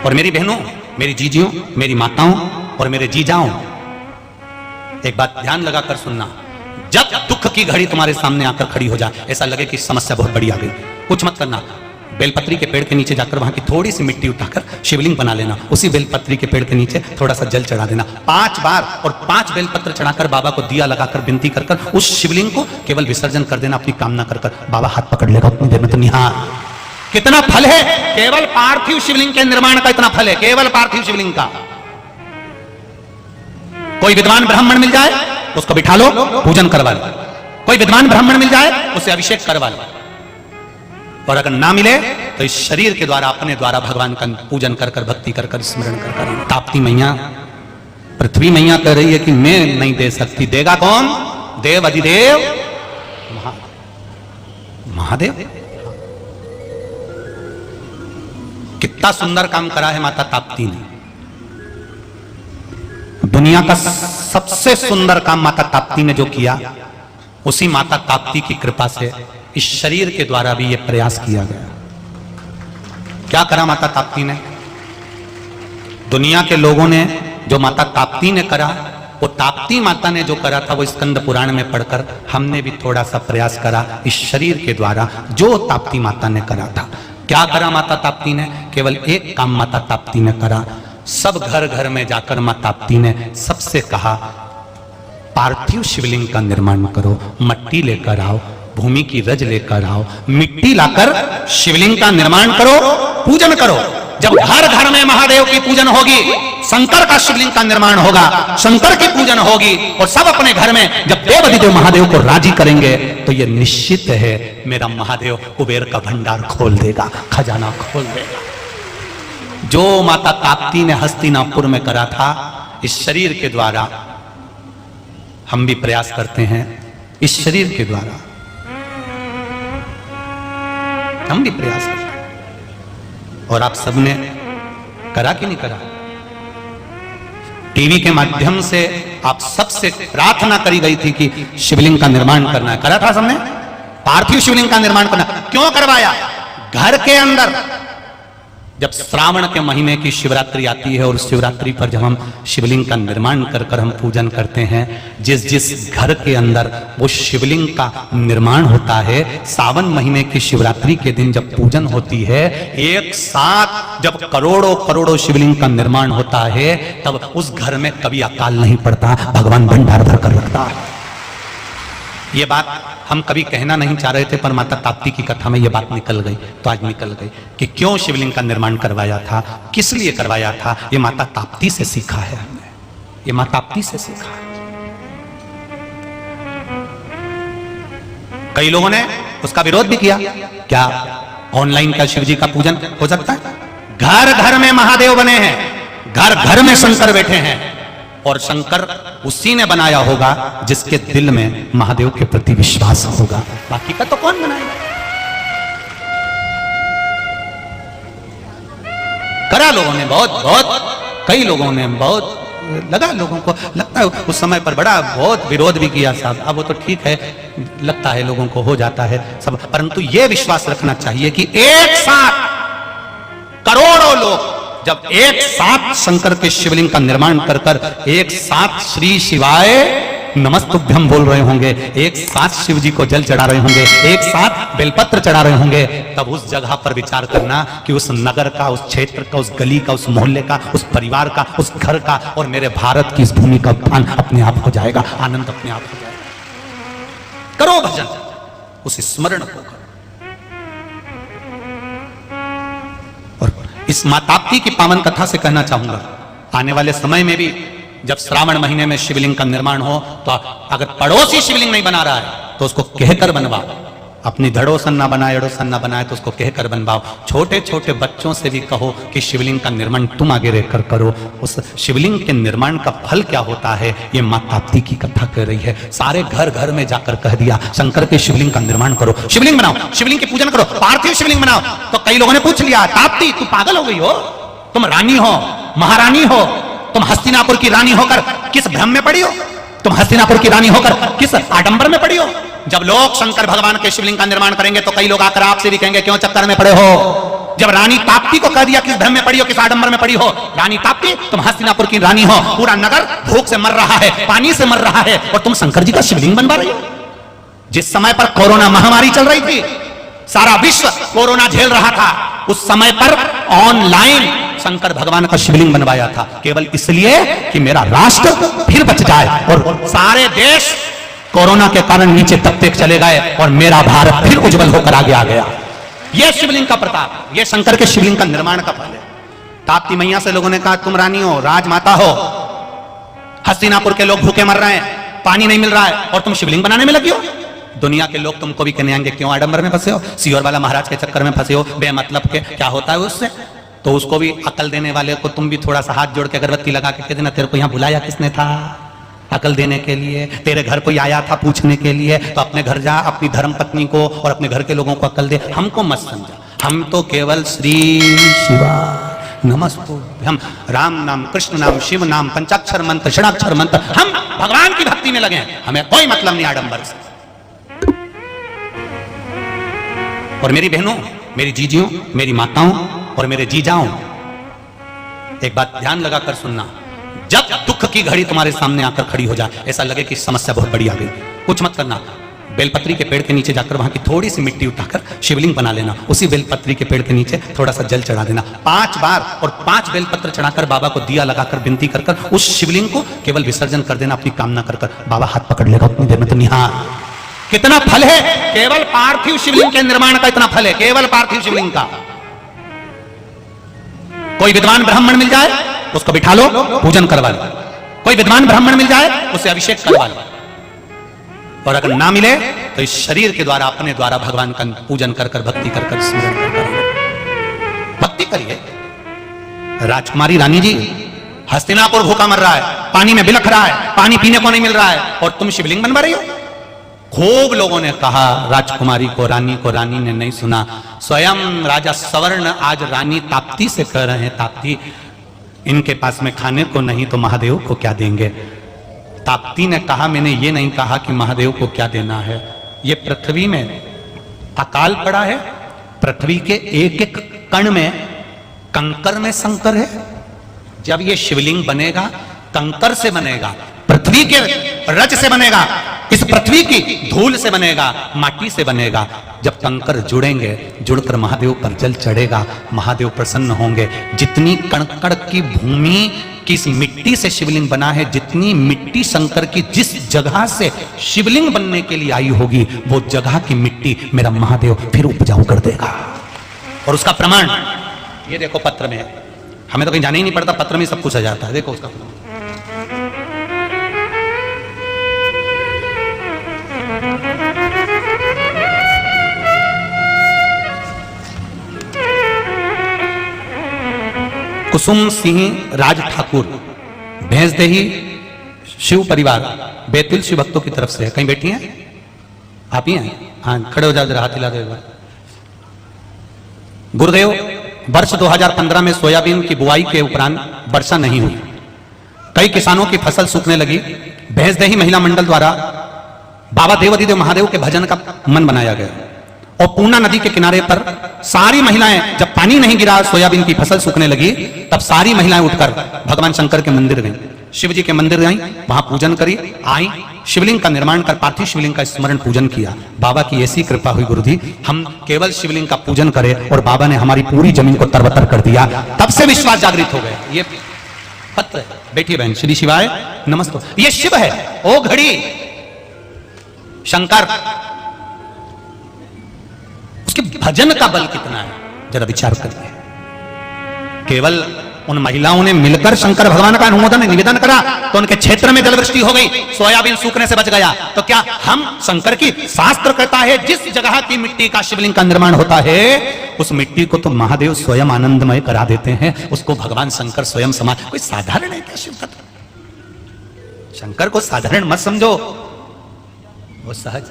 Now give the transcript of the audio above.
और मेरी बहनों, मेरी जीजियों, मेरी माताओं और मेरे जीजाओं, एक बात ध्यान लगाकर सुनना। जब दुख की घड़ी तुम्हारे सामने आकर खड़ी हो जाए, ऐसा लगे कि समस्या बहुत बड़ी आ गई, कुछ मत करना। बेलपत्री के पेड़ के नीचे जाकर वहां की थोड़ी सी मिट्टी उठाकर शिवलिंग बना लेना। उसी बेलपत्री के पेड़ के नीचे थोड़ा सा जल चढ़ा देना 5 बार, और 5 बेलपत्र चढ़ाकर बाबा को दिया लगाकर विनती कर कर उस शिवलिंग को केवल विसर्जन कर देना, अपनी कामना कर कर। बाबा हाथ पकड़ लेगा उतनी देर में। तो निहार कितना फल है केवल पार्थिव शिवलिंग के निर्माण का, इतना फल है केवल पार्थिव शिवलिंग का। कोई विद्वान ब्राह्मण मिल जाए उसको बिठा लो, पूजन करवा लो। कोई विद्वान ब्राह्मण मिल जाए उससे अभिषेक करवा लो। और अगर ना मिले तो इस शरीर के द्वारा, अपने द्वारा भगवान का पूजन कर कर, भक्ति कर कर, स्मरण कर कर। ताप्ती मैया, पृथ्वी मैया कह रही है कि मैं नहीं दे सकती। देगा कौन? देव अधिदेव महादेव। कितना सुंदर काम करा है माता ताप्ती ने। दुनिया का सबसे सुंदर काम माता ताप्ती ने जो किया, उसी माता ताप्ती की कृपा से इस शरीर के द्वारा भी यह प्रयास किया गया। क्या करा माता ताप्ती ने? दुनिया के लोगों ने जो माता ताप्ती ने करा, वो ताप्ती माता ने जो करा था वो स्कंद पुराण में पढ़कर हमने भी थोड़ा सा प्रयास करा इस शरीर के द्वारा, जो ताप्ती माता ने करा था। क्या करा माता ताप्ती ने? केवल एक काम माता ताप्ती ने करा। सब घर घर में जाकर माता ताप्ती ने सबसे कहा, पार्थिव शिवलिंग का निर्माण करो, मट्टी लेकर आओ, भूमि की रज लेकर आओ, मिट्टी लाकर शिवलिंग का निर्माण करो, पूजन करो। जब घर घर में महादेव की पूजन होगी, शंकर का शिवलिंग का निर्माण होगा, शंकर की पूजन होगी, और सब अपने घर में जब देव अधिदेव महादेव को राजी करेंगे, तो यह निश्चित है मेरा महादेव कुबेर का भंडार खोल देगा, खजाना खोल देगा। जो माता ताप्ती ने हस्तिनापुर में करा था, इस शरीर के द्वारा हम भी प्रयास करते हैं। इस शरीर के द्वारा हम भी प्रयास करते हैं। और आप सबने करा कि नहीं करा? टीवी के माध्यम से आप सबसे प्रार्थना करी गई थी कि शिवलिंग का निर्माण करना है। करा था सबने? पार्थिव शिवलिंग का निर्माण करना। क्यों करवाया? घर के अंदर जब श्रावण के महीने की शिवरात्रि आती है, और शिवरात्रि पर जब हम शिवलिंग का निर्माण कर कर हम पूजन करते हैं, जिस जिस घर के अंदर वो शिवलिंग का निर्माण होता है, सावन महीने की शिवरात्रि के दिन जब पूजन होती है, एक साथ जब करोड़ों करोड़ों शिवलिंग का निर्माण होता है, तब उस घर में कभी अकाल नहीं पड़ता, भगवान भंडार भर कर रखता है। ये बात हम कभी कहना नहीं चाह रहे थे, पर माता ताप्ती की कथा में ये बात निकल गई, तो आज निकल गई कि क्यों शिवलिंग का निर्माण करवाया था, किस लिए करवाया था। ये माता ताप्ती से सीखा है हमने, ये माता ताप्ती से सीखा है। कई लोगों ने उसका विरोध भी किया। क्या ऑनलाइन का शिव जी का पूजन हो सकता है? घर घर में महादेव बने हैं, घर घर में शंकर बैठे हैं, और शंकर उसी ने बनाया होगा जिसके दिल में महादेव के प्रति विश्वास होगा। बाकी का तो कौन बनाएगा? करा लोगों ने बहुत, कई लोगों ने बहुत लगा, लोगों को लगता है उस समय पर बड़ा बहुत विरोध भी किया साहब। अब वो तो ठीक है, लगता है लोगों को हो जाता है सब, परंतु ये विश्वास रखना चाहिए कि एक साथ करोड़ों लोग जब एक साथ शंकर के शिवलिंग का निर्माण कर कर एक साथ श्री शिवाय नमस्तुभ्यम बोल रहे होंगे, एक साथ शिव जी को जल चढ़ा रहे होंगे, एक साथ बेलपत्र चढ़ा रहे होंगे, तब उस जगह पर विचार करना कि उस नगर का, उस क्षेत्र का, उस गली का, उस मोहल्ले का, उस परिवार का, उस घर का और मेरे भारत की इस भूमि का उत्थान अपने आप हो जाएगा, आनंद अपने आप हो जाएगा। करो भजन, उस स्मरण को करो। इस माता ताप्ती की पावन कथा से कहना चाहूंगा, आने वाले समय में भी जब श्रावण महीने में शिवलिंग का निर्माण हो, तो अगर पड़ोसी शिवलिंग नहीं बना रहा है तो उसको कहकर बनवाओ। अपनी धड़ोसन ना बनाए, एड़ोसन ना बनाए तो उसको कहकर बनवाओ। छोटे छोटे बच्चों से भी कहो कि शिवलिंग का निर्माण तुम आगे रहकर करो। उस शिवलिंग के निर्माण का फल क्या होता है, ये माता ताप्ती की कथा कह रही है। सारे घर घर में जाकर कह दिया, शंकर के शिवलिंग का निर्माण करो, शिवलिंग बनाओ, शिवलिंग की पूजन करो, पार्थिव शिवलिंग बनाओ। तो कई लोगों ने पूछ लिया, ताप्ती तू पागल हो गई हो? तुम रानी हो, महारानी हो, तुम हस्तिनापुर की रानी होकर किस भ्रम में पड़ी हो? तुम हस्तिनापुर की रानी होकर किस आडंबर में पड़ी हो? जब लोग शंकर भगवान के शिवलिंग का निर्माण करेंगे तो कई लोग आकर आपसे भी कहेंगे, क्यों चक्कर में पड़े हो? जब रानी ताप्ती को कह दिया किस धर्म में पड़ी हो, किस आडंबर में पड़ी हो, रानी ताप्ती तुम हस्तिनापुर की रानी हो, पूरा नगर भूख से मर रहा है, पानी से मर रहा है, और तुम शंकर जी का शिवलिंग बनवा रही हो। जिस समय पर कोरोना महामारी चल रही थी, सारा विश्व कोरोना झेल रहा था, उस समय पर ऑनलाइन शंकर भगवान का शिवलिंग बनवाया था, केवल इसलिए कि मेरा राष्ट्र फिर बच जाए, और सारे देश कोरोना के कारण नीचे तब तक चले गए और मेरा भारत फिर उज्जवल होकर आगे आ गया। यह शिवलिंग का प्रताप, यह शंकर के शिवलिंग का निर्माण का फल है। ताप्ती मैया से लोगों ने कहा तुम रानी हो, राजमाता हो, हस्तिनापुर के लोग भूखे मर रहे हैं, पानी नहीं मिल रहा है, और तुम शिवलिंग बनाने में लगी हो। दुनिया के लोग तुमको भी कहने आएंगे क्यों आडंबर में फंसे हो, सियोर वाला महाराज के चक्कर में फंसे हो, बेमतलब के, क्या होता है उससे। तो उसको भी अकल देने वाले को तुम भी थोड़ा सा हाथ जोड़ के अगरबत्ती लगा के कह देना तेरे को यहाँ बुलाया किसने था अकल देने के लिए, तेरे घर कोई आया था पूछने के लिए, तो अपने घर जा, अपनी धर्म पत्नी को और अपने घर के लोगों को अकल दे, हमको मत समझा। हम तो केवल श्री शिवा नमस्तुभ्यं, हम राम नाम, कृष्ण नाम, शिव नाम, पंचाक्षर मंत्र, षडाक्षर मंत्र, हम भगवान की भक्ति में लगे हैं, हमें कोई मतलब नहीं आडंबर से। और मेरी बहनों, मेरी जीजियों, मेरी माताओं और मेरे जीजाओं, एक बात ध्यान लगाकर सुनना, जब दुख की घड़ी तुम्हारे सामने आकर खड़ी हो जाए, ऐसा लगे कि समस्या बहुत बड़ी आ गई, कुछ मत करना, बेलपत्री के पेड़ के नीचे जाकर वहां की थोड़ी सी मिट्टी उठाकर शिवलिंग बना लेना, उसी बेलपत्री के पेड़ के नीचे थोड़ा सा जल चढ़ा देना 5 बार, और 5 बेलपत्र चढ़ाकर बाबा को दिया लगाकर विनती कर उस शिवलिंग को केवल विसर्जन कर देना अपनी कामना कर। बाबा हाथ पकड़ लेगा उतनी देर में। तो निहार कितना फल है, केवल पार्थिव शिवलिंग के निर्माण का इतना फल है, केवल पार्थिव शिवलिंग का। कोई विद्वान ब्राह्मण मिल जाए उसको बिठा लो, पूजन करवा लो, कोई विद्वान ब्राह्मण मिल जाए उससे अभिषेक करवा लो, और अगर ना मिले तो इस शरीर के द्वारा, अपने द्वारा भगवान का पूजन कर भक्ति कर स्मरण कर भक्ति करिए। राजकुमारी रानी जी, हस्तिनापुर भूखा मर रहा है, पानी में बिलख रहा है, पानी पीने को नहीं मिल रहा है, और तुम शिवलिंग बनवा रही हो। खूब लोगों ने कहा राजकुमारी को, रानी ने नहीं सुना। स्वयं राजा सवर्ण आज रानी ताप्ती से कह रहे हैं, ताप्ती इनके पास में खाने को नहीं तो महादेव को क्या देंगे। ताप्ती ने कहा मैंने ये नहीं कहा कि महादेव को क्या देना है, ये पृथ्वी में अकाल पड़ा है, पृथ्वी के एक एक कण में कंकर में शंकर है। जब ये शिवलिंग बनेगा कंकर से बनेगा, पृथ्वी के रज से बनेगा, इस पृथ्वी की धूल से बनेगा, माटी से बनेगा। जब कंकर जुड़ेंगे, जुड़कर महादेव पर जल चढ़ेगा, महादेव प्रसन्न होंगे। जितनी कणकण की भूमि की इस मिट्टी से शिवलिंग बना है, जितनी मिट्टी शंकर की जिस जगह से शिवलिंग बनने के लिए आई होगी, वो जगह की मिट्टी मेरा महादेव फिर उपजाऊ कर देगा। और उसका प्रमाण ये देखो पत्र में है, हमें तो कहीं जाना ही नहीं पड़ता, पत्र में सब कुछ आ जाता है। देखो उसका प्रमाण, कुसुम सिंह राज ठाकुर, भैंसदेही शिव परिवार, बैतूल शिव भक्तों की तरफ से है। कहीं बैठी हैं आप ही हैं? हाँ, खड़े हो जाओ जरा, हाथ हिला दो एक बार। गुरुदेव, वर्ष 2015 में सोयाबीन की बुआई के उपरांत वर्षा नहीं हुई, कई किसानों की फसल सूखने लगी। भैंसदेही महिला मंडल द्वारा बाबा देवाधिदेव महादेव के भजन का मन बनाया गया, और पूर्णा नदी के किनारे पर सारी महिलाएं, जब पानी नहीं गिरा, सोयाबीन की फसल सूखने लगी, तब सारी महिलाएं उठकर भगवान शंकर के मंदिर गईं, शिव जी के मंदिर गईं, वहां पूजन करी, आई, शिवलिंग का निर्माण कर पार्थिव शिवलिंग का स्मरण पूजन किया। बाबा की ऐसी कृपा हुई गुरुजी, हम केवल शिवलिंग का पूजन करें और बाबा ने हमारी पूरी जमीन को तरबतर कर दिया। तब से विश्वास जागृत हो गया। ये पत्र है, बैठिए बहन, श्री शिवाय नमस्ते। ये शिव है, ओ घड़ी शंकर, उसके भजन का बल कितना है जरा विचार करिए। केवल उन महिलाओं ने मिलकर शंकर भगवान का अनुमोदन निवेदन करा तो उनके क्षेत्र में जलवृष्टि हो गई, सोयाबीन सूखने से बच गया। तो क्या हम शंकर की, शास्त्र कहता है जिस जगह की मिट्टी का शिवलिंग का निर्माण होता है, उस मिट्टी को तो महादेव स्वयं आनंदमय करा देते हैं, उसको भगवान शंकर स्वयं समा। कोई साधारण है क्या शिव तत्व? शंकर को साधारण मत समझो, वो सहज